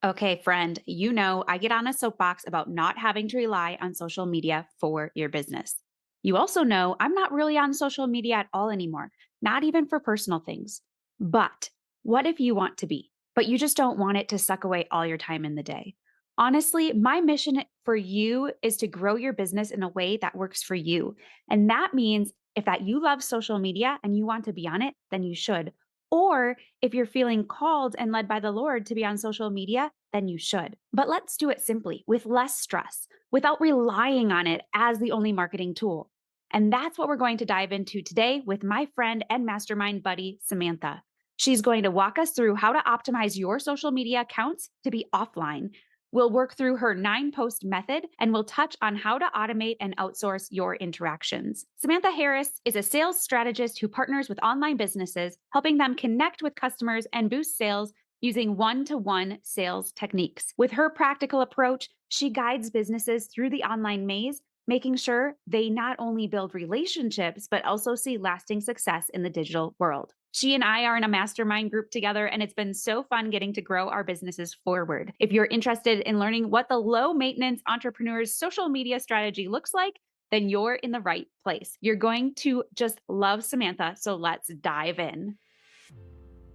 Okay, friend, you know I get on a soapbox about not having to rely on social media for your business. You also know I'm not really on social media at all anymore, not even for personal things. But what if you want to be, but you just don't want it to suck away all your time in the day? Honestly, my mission for you is to grow your business in a way that works for you. And that means if that you love social media and you want to be on it, then you should. Or if you're feeling called and led by the Lord to be on social media, then you should. But let's do it simply with less stress, without relying on it as the only marketing tool. And that's what we're going to dive into today with my friend and mastermind buddy, Samantha. She's going to walk us through how to optimize your social media accounts to be offline. We'll work through her 9 post method and we'll touch on how to automate and outsource your interactions. Samantha Harris is a sales strategist who partners with online businesses, helping them connect with customers and boost sales using one-to-one sales techniques. With her practical approach, she guides businesses through the online maze, making sure they not only build relationships, but also see lasting success in the digital world. She and I are in a mastermind group together, and it's been so fun getting to grow our businesses forward. If you're interested in learning what the low maintenance entrepreneur's social media strategy looks like, then you're in the right place. You're going to just love Samantha. So let's dive in.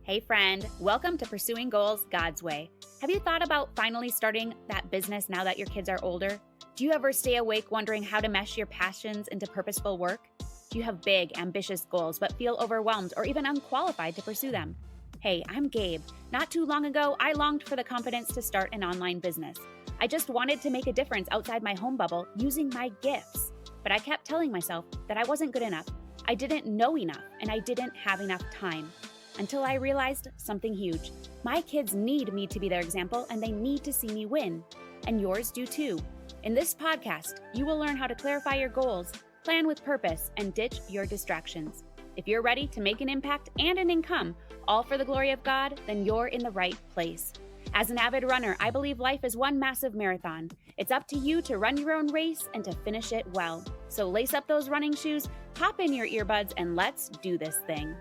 Hey, friend, welcome to Pursuing Goals God's Way. Have you thought about finally starting that business now that your kids are older? Do you ever stay awake wondering how to mesh your passions into purposeful work? Do you have big, ambitious goals but feel overwhelmed or even unqualified to pursue them? Hey, I'm Gabe. Not too long ago, I longed for the confidence to start an online business. I just wanted to make a difference outside my home bubble using my gifts. But I kept telling myself that I wasn't good enough, I didn't know enough, and I didn't have enough time. Until I realized something huge. My kids need me to be their example, and they need to see me win. And yours do too. In this podcast, you will learn how to clarify your goals, plan with purpose, and ditch your distractions. If you're ready to make an impact and an income, all for the glory of God, then you're in the right place. As an avid runner, I believe life is one massive marathon. It's up to you to run your own race and to finish it well. So lace up those running shoes, pop in your earbuds, and let's do this thing.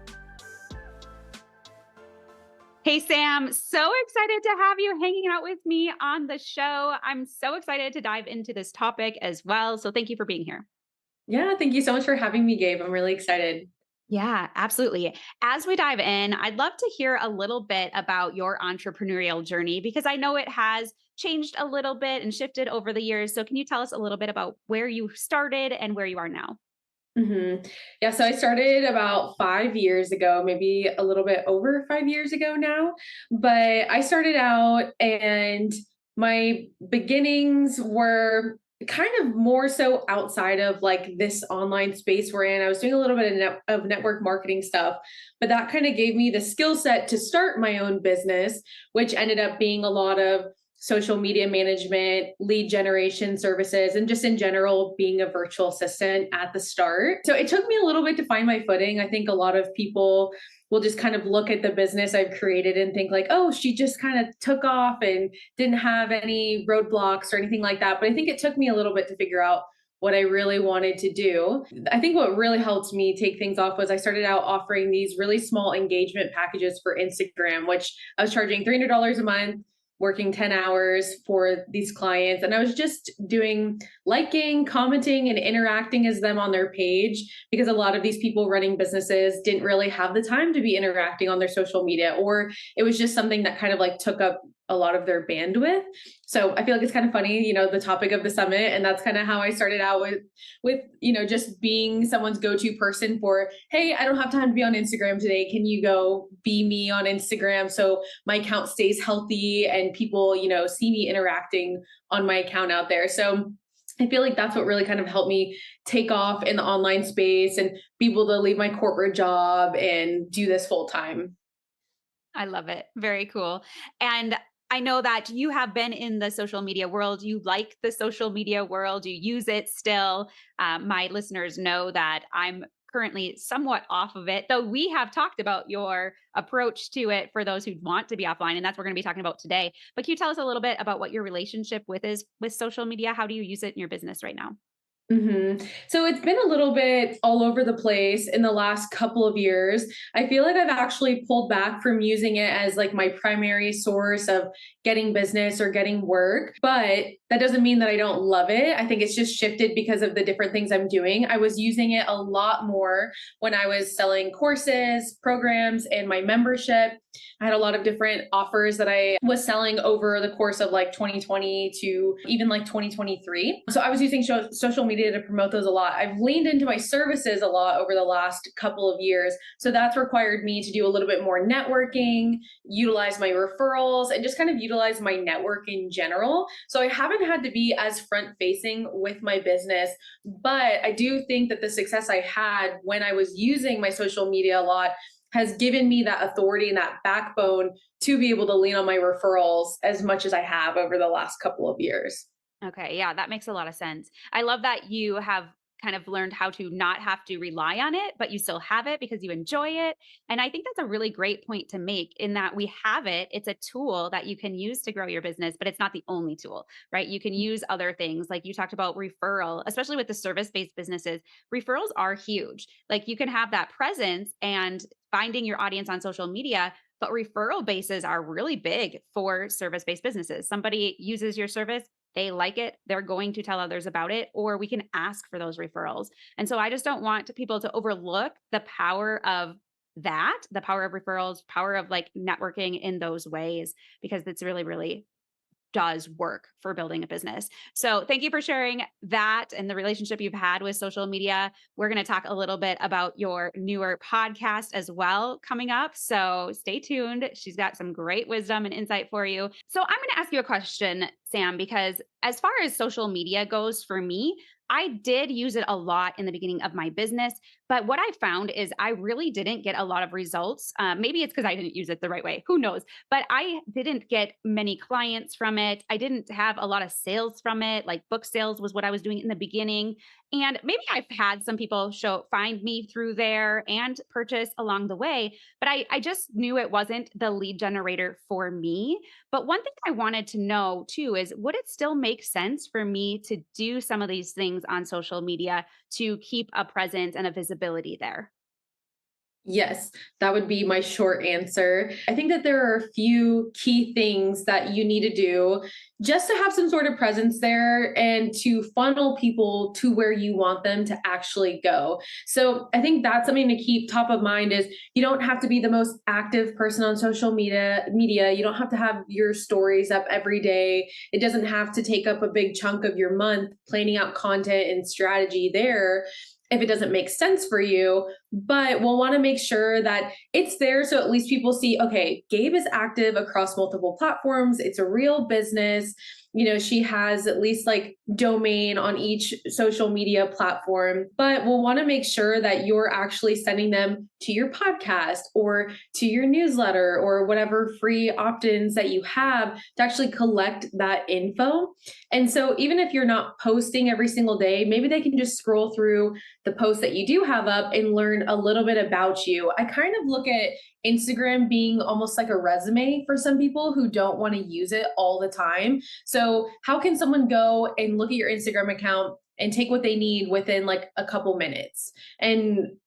Hey, Sam, so excited to have you hanging out with me on the show. I'm so excited to dive into this topic as well. So thank you for being here. Yeah, thank you so much for having me, Gabe. I'm really excited. Yeah, absolutely. As we dive in, I'd love to hear a little bit about your entrepreneurial journey because I know it has changed a little bit and shifted over the years. So can you tell us a little bit about where you started and where you are now? Yeah, so I started about 5 years ago, maybe a little bit over 5 years ago now. But I started out and my beginnings were kind of more so outside of like this online space we're in. I was doing a little bit of network marketing stuff, but that kind of gave me the skill set to start my own business, which ended up being a lot of social media management, lead generation services, and just in general, being a virtual assistant at the start. So it took me a little bit to find my footing. I think a lot of people will just kind of look at the business I've created and think like, oh, she just kind of took off and didn't have any roadblocks or anything like that. But I think it took me a little bit to figure out what I really wanted to do. I think what really helped me take things off was I started out offering these really small engagement packages for Instagram, which I was charging $300 a month, working 10 hours for these clients. And I was just doing liking, commenting, and interacting as them on their page because a lot of these people running businesses didn't really have the time to be interacting on their social media, or it was just something that kind of like took up a lot of their bandwidth. So I feel like it's kind of funny, the topic of the summit. And that's kind of how I started out with just being someone's go-to person for, hey, I don't have time to be on Instagram today. Can you go be me on Instagram so my account stays healthy and people, see me interacting on my account out there. So I feel like that's what really kind of helped me take off in the online space and be able to leave my corporate job and do this full time. I love it. Very cool. And I know that you have been in the social media world. You like the social media world. You use it still. My listeners know that I'm currently somewhat off of it, though we have talked about your approach to it for those who want to be offline. And that's what we're going to be talking about today. But can you tell us a little bit about what your relationship with is with social media? How do you use it in your business right now? So it's been a little bit all over the place in the last couple of years. I feel like I've actually pulled back from using it as like my primary source of getting business or getting work, but that doesn't mean that I don't love it. I think it's just shifted because of the different things I'm doing. I was using it a lot more when I was selling courses, programs, and my membership. I had a lot of different offers that I was selling over the course of like 2020 to even like 2023. So I was using social media to promote those a lot. I've leaned into my services a lot over the last couple of years. So that's required me to do a little bit more networking, utilize my referrals, and just kind of utilize my network in general. So I haven't had to be as front facing with my business, but I do think that the success I had when I was using my social media a lot has given me that authority and that backbone to be able to lean on my referrals as much as I have over the last couple of years. Okay, yeah, that makes a lot of sense. I love that you have kind of learned how to not have to rely on it, but you still have it because you enjoy it. And I think that's a really great point to make in that we have it. It's a tool that you can use to grow your business, but it's not the only tool, right? You can use other things like you talked about referral, especially with the service based businesses. Referrals are huge. Like you can have that presence and finding your audience on social media. But referral bases are really big for service based businesses. Somebody uses your service, they like it, they're going to tell others about it, or we can ask for those referrals. And so I just don't want people to overlook the power of that, the power of referrals, power of like networking in those ways, because it's really, really does work for building a business. So, thank you for sharing that and the relationship you've had with social media. We're going to talk a little bit about your newer podcast as well coming up. So, stay tuned. She's got some great wisdom and insight for you. So, I'm going to ask you a question, Sam, because as far as social media goes for me, I did use it a lot in the beginning of my business, but what I found is I really didn't get a lot of results. Maybe it's because I didn't use it the right way. Who knows? But I didn't get many clients from it. I didn't have a lot of sales from it. Like book sales was what I was doing in the beginning. And maybe I've had some people find me through there and purchase along the way, but I just knew it wasn't the lead generator for me. But one thing I wanted to know too is would it still make sense for me to do some of these things on social media to keep a presence and a visibility there? Yes, that would be my short answer. I think that there are a few key things that you need to do just to have some sort of presence there and to funnel people to where you want them to actually go. So I think that's something to keep top of mind is you don't have to be the most active person on social media. You don't have to have your stories up every day. It doesn't have to take up a big chunk of your month planning out content and strategy there if it doesn't make sense for you, but we'll want to make sure that it's there so at least people see, okay, Gabe is active across multiple platforms. It's a real business. You know, she has at least like domain on each social media platform, but we'll want to make sure that you're actually sending them to your podcast or to your newsletter or whatever free opt-ins that you have to actually collect that info. And so even if you're not posting every single day, maybe they can just scroll through the posts that you do have up and learn a little bit about you. I kind of look at Instagram being almost like a resume for some people who don't want to use it all the time. So, how can someone go and look at your Instagram account and take what they need within like a couple minutes? And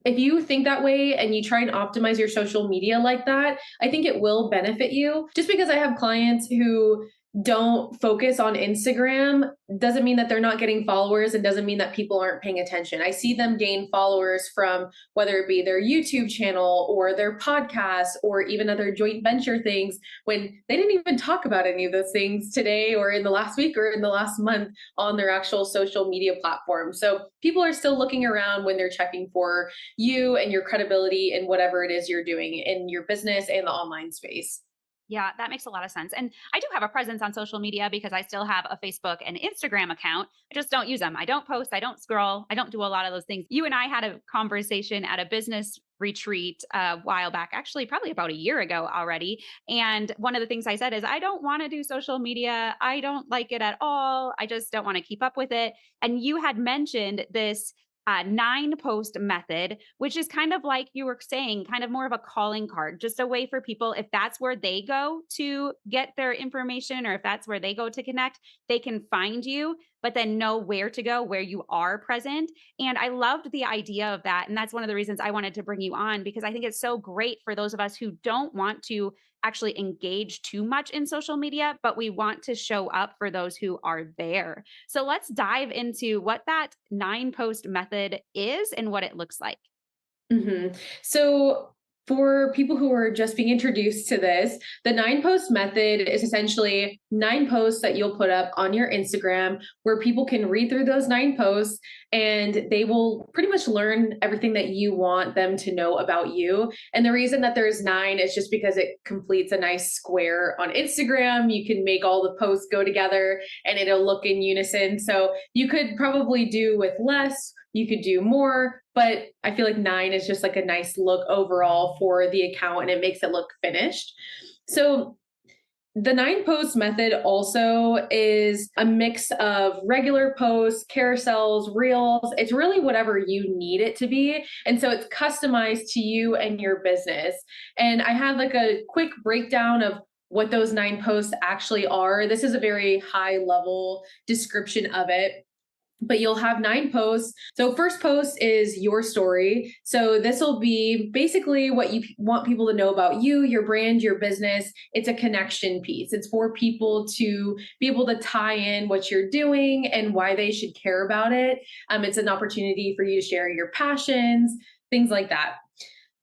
if you think that way and you try and optimize your social media like that, I think it will benefit you. Just because I have clients who don't focus on Instagram doesn't mean that they're not getting followers and doesn't mean that people aren't paying attention. I see them gain followers from whether it be their YouTube channel or their podcast or even other joint venture things when they didn't even talk about any of those things today or in the last week or in the last month on their actual social media platform. So people are still looking around when they're checking for you and your credibility in whatever it is you're doing in your business and the online space. Yeah, that makes a lot of sense. And I do have a presence on social media because I still have a Facebook and Instagram account. I just don't use them. I don't post, I don't scroll, I don't do a lot of those things. You and I had a conversation at a business retreat a while back, actually, probably about a year ago already. And one of the things I said is, I don't want to do social media. I don't like it at all. I just don't want to keep up with it. And you had mentioned this nine post method, which is kind of like you were saying, kind of more of a calling card, just a way for people, if that's where they go to get their information or if that's where they go to connect, they can find you, but then know where to go, where you are present. And I loved the idea of that. And that's one of the reasons I wanted to bring you on, because I think it's so great for those of us who don't want to actually engage too much in social media, but we want to show up for those who are there. So let's dive into what that nine post method is and what it looks like. So, for people who are just being introduced to this, the 9 post method is essentially 9 posts that you'll put up on your Instagram where people can read through those 9 posts and they will pretty much learn everything that you want them to know about you. And the reason that there's nine is just because it completes a nice square on Instagram. You can make all the posts go together and it'll look in unison. So, you could probably do with less, you could do more, but I feel like nine is just like a nice look overall for the account and it makes it look finished. So the 9 post method also is a mix of regular posts, carousels, reels. It's really whatever you need it to be. And so it's customized to you and your business. And I have like a quick breakdown of what those 9 posts actually are. This is a very high level description of it, but you'll have 9 posts. So, first post is your story. So, this will be basically what you want people to know about you, your brand, your business. It's a connection piece. It's for people to be able to tie in what you're doing and why they should care about it. It's an opportunity for you to share your passions, things like that.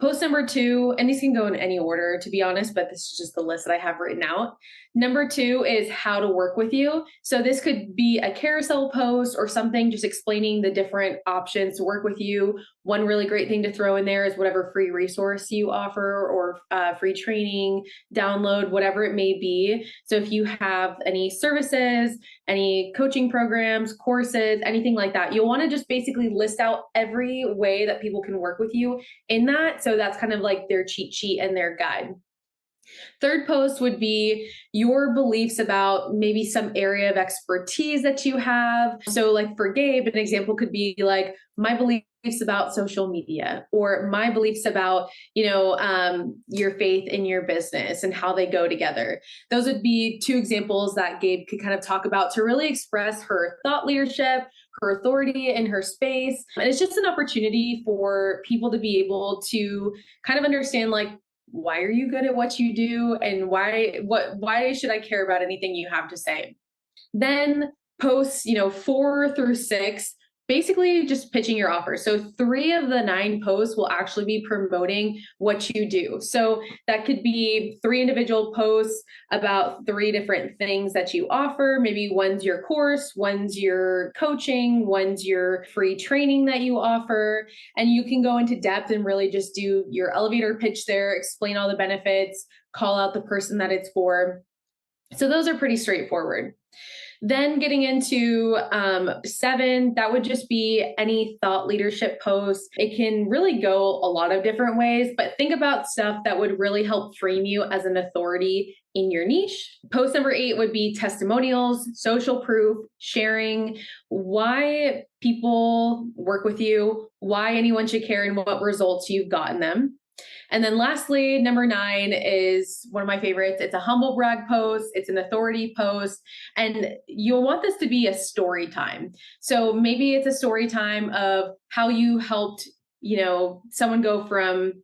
Post number two, and these can go in any order, to be honest, but this is just the list that I have written out. Number two is how to work with you. So this could be a carousel post or something just explaining the different options to work with you. One really great thing to throw in there is whatever free resource you offer or free training, download, whatever it may be. So if you have any services, any coaching programs, courses, anything like that, you'll want to just basically list out every way that people can work with you in that. So that's kind of like their cheat sheet and their guide. Third post would be your beliefs about maybe some area of expertise that you have. So, like for Gabe, an example could be like my beliefs about social media or my beliefs about your faith in your business and how they go together. Those would be two examples that Gabe could kind of talk about to really express her thought leadership, her authority in her space. And it's just an opportunity for people to be able to kind of understand, like, why are you good at what you do and why should I care about anything you have to say? Then posts, 4 through 6, basically just pitching your offer. So 3 of the 9 posts will actually be promoting what you do. So that could be 3 individual posts about 3 different things that you offer. Maybe one's your course, one's your coaching, one's your free training that you offer. And you can go into depth and really just do your elevator pitch there, explain all the benefits, call out the person that it's for. So those are pretty straightforward. Then getting into 7, that would just be any thought leadership post. It can really go a lot of different ways, but think about stuff that would really help frame you as an authority in your niche. Post number 8 would be testimonials, social proof, sharing why people work with you, why anyone should care, and what results you've gotten them. And then lastly, number 9 is one of my favorites. It's a humble brag post. It's an authority post. And you'll want this to be a story time. So maybe it's a story time of how you helped, someone go from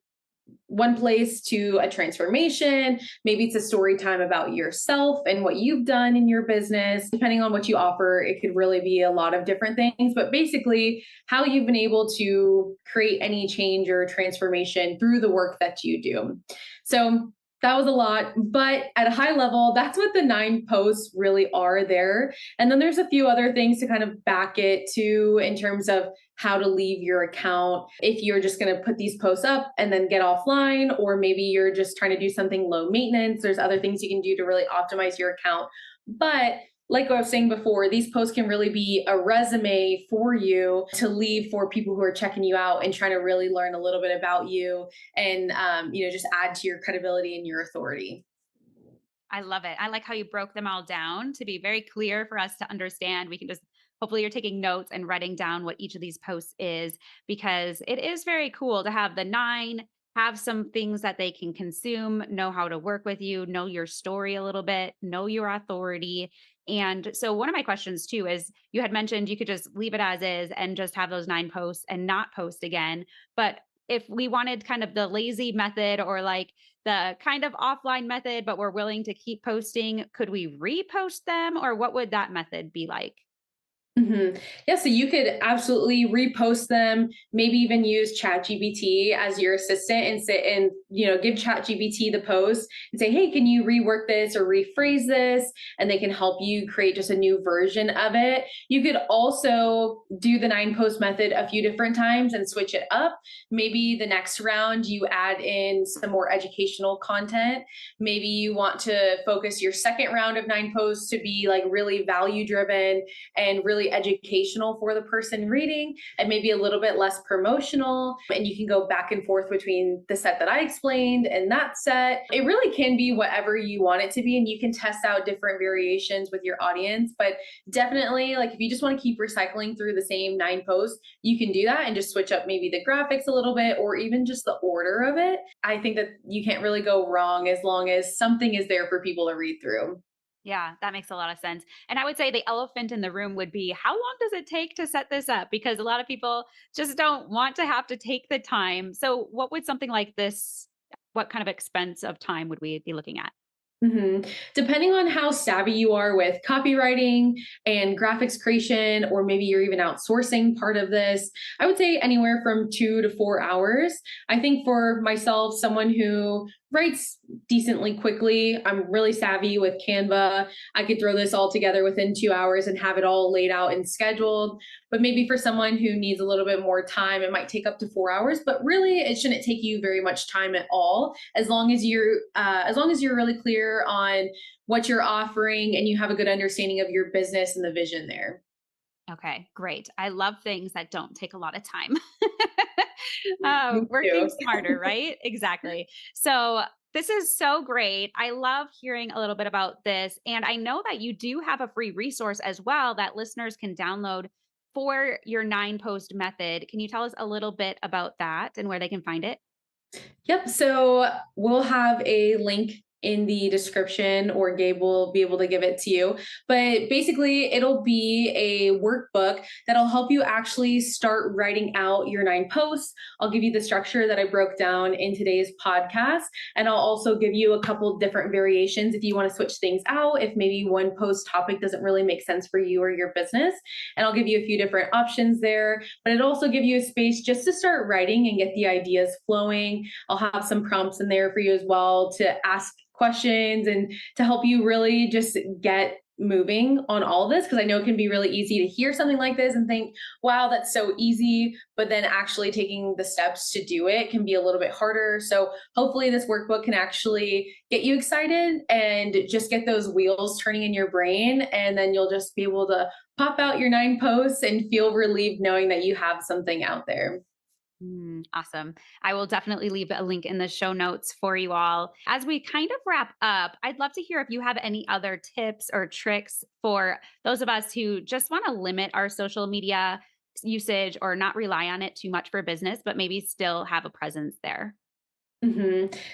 one place to a transformation. Maybe it's a story time about yourself and what you've done in your business. Depending on what you offer, it could really be a lot of different things, but basically how you've been able to create any change or transformation through the work that you do. So that was a lot, but at a high level, that's what the 9 posts really are there. And then there's a few other things to kind of back it to in terms of how to leave your account. If you're just going to put these posts up and then get offline, or maybe you're just trying to do something low maintenance, there's other things you can do to really optimize your account. But like I was saying before, these posts can really be a resume for you to leave for people who are checking you out and trying to really learn a little bit about you and, just add to your credibility and your authority. I love it. I like how you broke them all down to be very clear for us to understand. We can just hopefully you're taking notes and writing down what each of these posts is, because it is very cool to have the 9 have some things that they can consume, know how to work with you, know your story a little bit, know your authority. And so, one of my questions too is you had mentioned you could just leave it as is and just have those 9 posts and not post again. But if we wanted kind of the lazy method or like the kind of offline method, but we're willing to keep posting, could we repost them or what would that method be like? Yeah, so you could absolutely repost them, maybe even use ChatGPT as your assistant and sit and, give ChatGPT the post and say, hey, can you rework this or rephrase this? And they can help you create just a new version of it. You could also do the 9 post method a few different times and switch it up. Maybe the next round you add in some more educational content. Maybe you want to focus your second round of 9 posts to be like really value driven and really educational for the person reading and maybe a little bit less promotional. And you can go back and forth between the set that I explained and that set. It really can be whatever you want it to be. And you can test out different variations with your audience. But definitely, like if you just want to keep recycling through the same 9 posts, you can do that and just switch up maybe the graphics a little bit or even just the order of it. I think that you can't really go wrong as long as something is there for people to read through. Yeah, that makes a lot of sense. And I would say the elephant in the room would be how long does it take to set this up? Because a lot of people just don't want to have to take the time. So, what would something like this, what kind of expense of time would we be looking at? Depending on how savvy you are with copywriting and graphics creation, or maybe you're even outsourcing part of this, I would say anywhere from 2 to 4 hours. I think for myself, someone who writes decently quickly, I'm really savvy with Canva. I could throw this all together within 2 hours and have it all laid out and scheduled. But maybe for someone who needs a little bit more time, it might take up to 4 hours. But really, it shouldn't take you very much time at all, as long as you're really clear on what you're offering and you have a good understanding of your business and the vision there. Okay, great. I love things that don't take a lot of time. Me Working too. smarter, right? Exactly. So, this is so great. I love hearing a little bit about this. And I know that you do have a free resource as well that listeners can download for your 9 post method. Can you tell us a little bit about that and where they can find it? Yep. So we'll have a link in the description, or Gabe will be able to give it to you. But basically, it'll be a workbook that'll help you actually start writing out your 9 posts. I'll give you the structure that I broke down in today's podcast. And I'll also give you a couple different variations if you want to switch things out, if maybe one post topic doesn't really make sense for you or your business. And I'll give you a few different options there. But it'll also give you a space just to start writing and get the ideas flowing. I'll have some prompts in there for you as well to ask questions and to help you really just get moving on all this, because I know it can be really easy to hear something like this and think, wow, that's so easy, but then actually taking the steps to do it can be a little bit harder. So hopefully this workbook can actually get you excited and just get those wheels turning in your brain, and then you'll just be able to pop out your 9 posts and feel relieved knowing that you have something out there. Awesome. I will definitely leave a link in the show notes for you all. As we kind of wrap up, I'd love to hear if you have any other tips or tricks for those of us who just want to limit our social media usage or not rely on it too much for business, but maybe still have a presence there.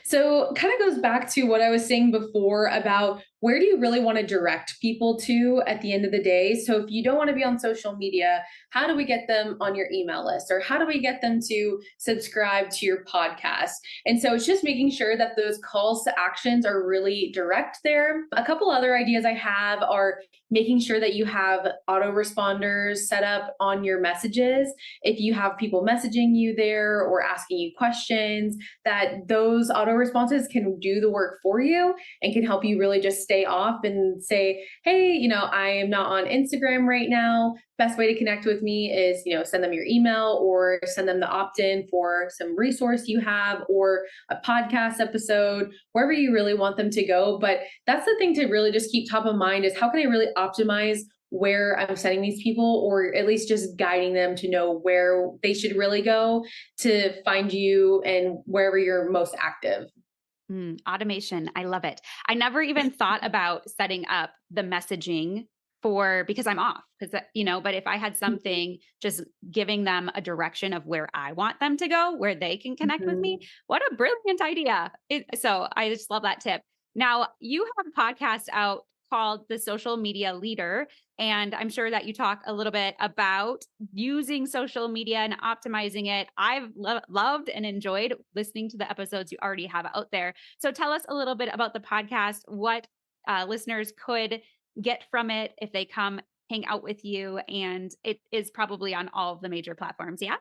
So, kind of goes back to what I was saying before about where do you really want to direct people to at the end of the day. So, if you don't want to be on social media, how do we get them on your email list, or how do we get them to subscribe to your podcast? And so, it's just making sure that those calls to actions are really direct there. A couple other ideas I have are making sure that you have autoresponders set up on your messages. If you have people messaging you there or asking you questions, that those auto responses can do the work for you and can help you really just stay off and say, hey, I am not on Instagram right now. Best way to connect with me is, send them your email or send them the opt in for some resource you have or a podcast episode, wherever you really want them to go. But that's the thing to really just keep top of mind is how can I really optimize where I'm sending these people, or at least just guiding them to know where they should really go to find you and wherever you're most active. Automation. I love it. I never even thought about setting up the messaging because I'm off. But if I had something just giving them a direction of where I want them to go, where they can connect with me, Mhm. what a brilliant idea. So I just love that tip. Now, you have a podcast out called The Social Media Leader. And I'm sure that you talk a little bit about using social media and optimizing it. I've loved and enjoyed listening to the episodes you already have out there. So tell us a little bit about the podcast, what listeners could get from it if they come hang out with you. And it is probably on all of the major platforms. Yeah.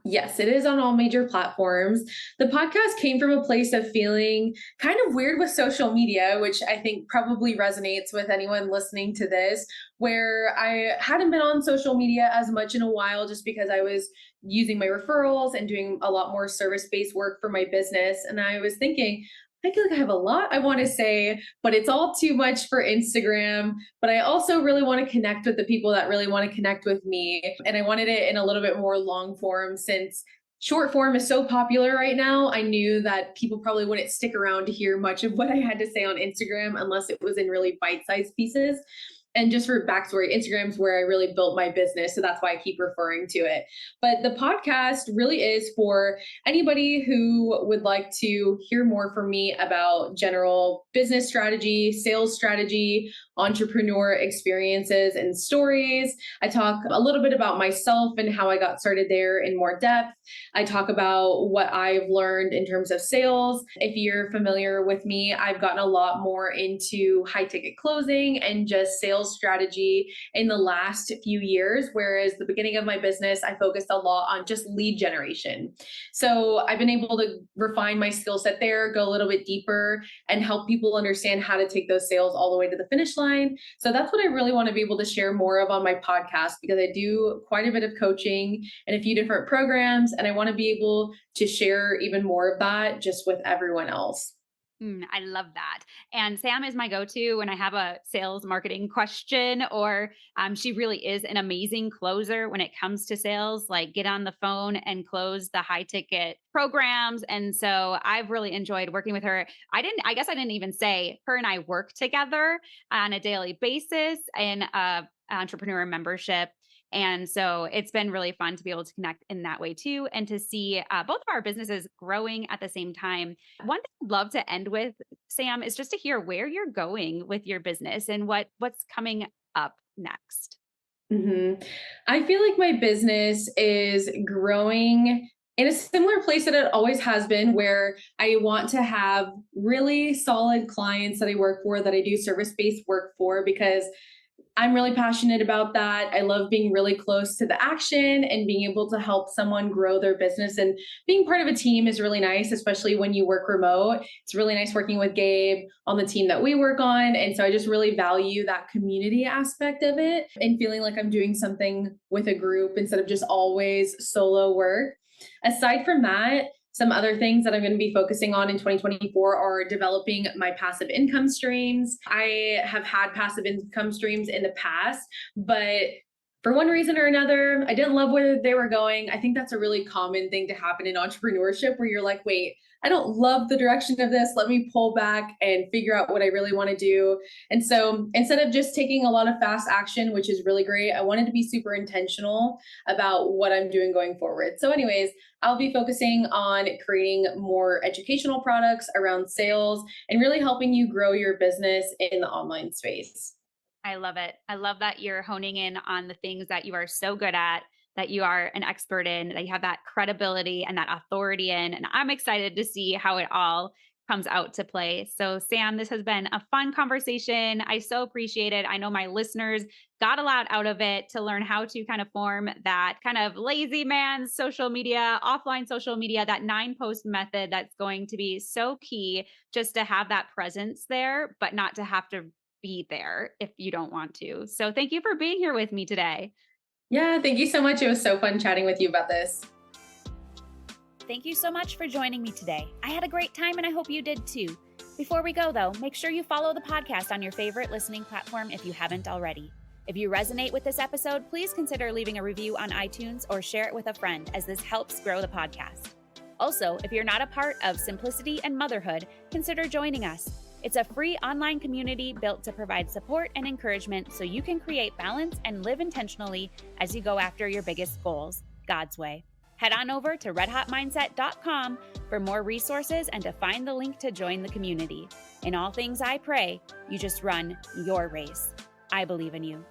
Yes, it is on all major platforms. The podcast came from a place of feeling kind of weird with social media, which I think probably resonates with anyone listening to this, where I hadn't been on social media as much in a while just because I was using my referrals and doing a lot more service based work for my business. And I was thinking, I feel like I have a lot I want to say, but it's all too much for Instagram. But I also really want to connect with the people that really want to connect with me. And I wanted it in a little bit more long form since short form is so popular right now. I knew that people probably wouldn't stick around to hear much of what I had to say on Instagram unless it was in really bite sized pieces. And just for backstory, Instagram's where I really built my business. So that's why I keep referring to it. But the podcast really is for anybody who would like to hear more from me about general business strategy, sales strategy, entrepreneur experiences, and stories. I talk a little bit about myself and how I got started there in more depth. I talk about what I've learned in terms of sales. If you're familiar with me, I've gotten a lot more into high ticket closing and just sales strategy in the last few years. Whereas the beginning of my business, I focused a lot on just lead generation. So I've been able to refine my skill set there, go a little bit deeper, and help people understand how to take those sales all the way to the finish line. So that's what I really want to be able to share more of on my podcast because I do quite a bit of coaching and a few different programs. And I want to be able to share even more of that just with everyone else. I love that. And Sam is my go to when I have a sales marketing question, or she really is an amazing closer when it comes to sales, like get on the phone and close the high ticket programs. And so I've really enjoyed working with her. I guess I didn't even say her and I work together on a daily basis in entrepreneur membership. And so it's been really fun to be able to connect in that way too, and to see both of our businesses growing at the same time. One thing I'd love to end with, Sam, is just to hear where you're going with your business and what's coming up next. hmm I feel like my business is growing in a similar place that it always has been, where I want to have really solid clients that I work for, that I do service based work for, because I'm really passionate about that. I love being really close to the action and being able to help someone grow their business. And being part of a team is really nice, especially when you work remote. It's really nice working with Gabe on the team that we work on. And so I just really value that community aspect of it and feeling like I'm doing something with a group instead of just always solo work. Aside from that, some other things that I'm going to be focusing on in 2024 are developing my passive income streams. I have had passive income streams in the past, but for one reason or another, I didn't love where they were going. I think that's a really common thing to happen in entrepreneurship where you're like, wait, I don't love the direction of this. Let me pull back and figure out what I really want to do. And so instead of just taking a lot of fast action, which is really great, I wanted to be super intentional about what I'm doing going forward. So, anyways, I'll be focusing on creating more educational products around sales and really helping you grow your business in the online space. I love it. I love that you're honing in on the things that you are so good at, that you are an expert in, that you have that credibility and that authority in. And I'm excited to see how it all comes out to play. So, Sam, this has been a fun conversation. I so appreciate it. I know my listeners got a lot out of it to learn how to kind of form that kind of lazy man social media, offline social media, that 9 post method that's going to be so key just to have that presence there, but not to have to be there if you don't want to. So thank you for being here with me today. Yeah, thank you so much. It was so fun chatting with you about this. Thank you so much for joining me today. I had a great time and I hope you did too. Before we go though, make sure you follow the podcast on your favorite listening platform if you haven't already. If you resonate with this episode, please consider leaving a review on iTunes or share it with a friend, as this helps grow the podcast. Also, if you're not a part of Simplicity and Motherhood, consider joining us. It's a free online community built to provide support and encouragement so you can create balance and live intentionally as you go after your biggest goals, God's way. Head on over to redhotmindset.com for more resources and to find the link to join the community. In all things I pray, you just run your race. I believe in you.